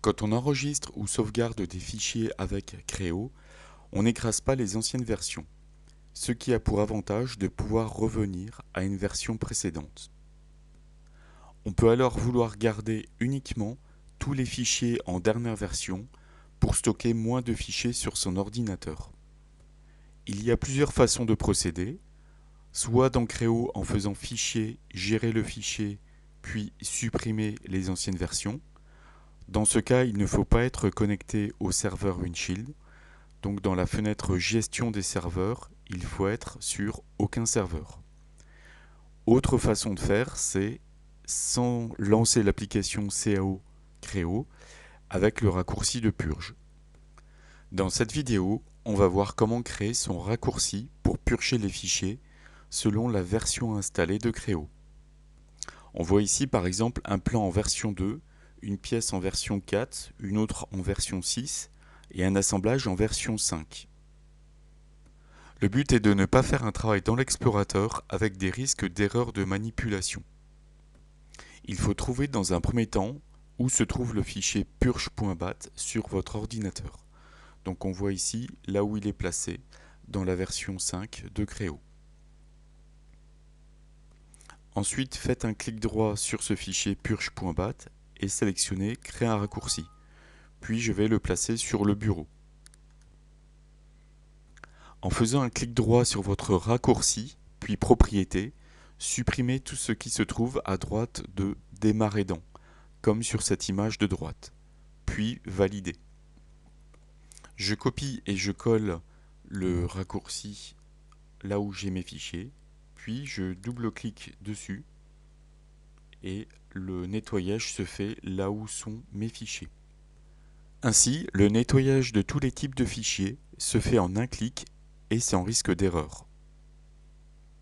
Quand on enregistre ou sauvegarde des fichiers avec Creo, on n'écrase pas les anciennes versions, ce qui a pour avantage de pouvoir revenir à une version précédente. On peut alors vouloir garder uniquement tous les fichiers en dernière version pour stocker moins de fichiers sur son ordinateur. Il y a plusieurs façons de procéder, soit dans Creo en faisant fichier, gérer le fichier, puis supprimer les anciennes versions. Dans ce cas, il ne faut pas être connecté au serveur Windshield. Donc dans la fenêtre Gestion des serveurs, il faut être sur Aucun serveur. Autre façon de faire, c'est sans lancer l'application CAO Creo avec le raccourci de purge. Dans cette vidéo, on va voir comment créer son raccourci pour purger les fichiers selon la version installée de Creo. On voit ici par exemple un plan en version 2, une pièce en version 4, une autre en version 6 et un assemblage en version 5. Le but est de ne pas faire un travail dans l'explorateur avec des risques d'erreurs de manipulation. Il faut trouver dans un premier temps où se trouve le fichier purge.bat sur votre ordinateur. Donc on voit ici là où il est placé dans la version 5 de Creo. Ensuite, faites un clic droit sur ce fichier purge.bat et sélectionnez Créer un raccourci. Puis je vais le placer sur le bureau. En faisant un clic droit sur votre raccourci, puis Propriétés, supprimez tout ce qui se trouve à droite de Démarrer dans, comme sur cette image de droite. Puis Valider. Je copie et je colle le raccourci là où j'ai mes fichiers, puis je double-clique dessus et le nettoyage se fait là où sont mes fichiers. Ainsi, le nettoyage de tous les types de fichiers se fait en un clic et sans risque d'erreur.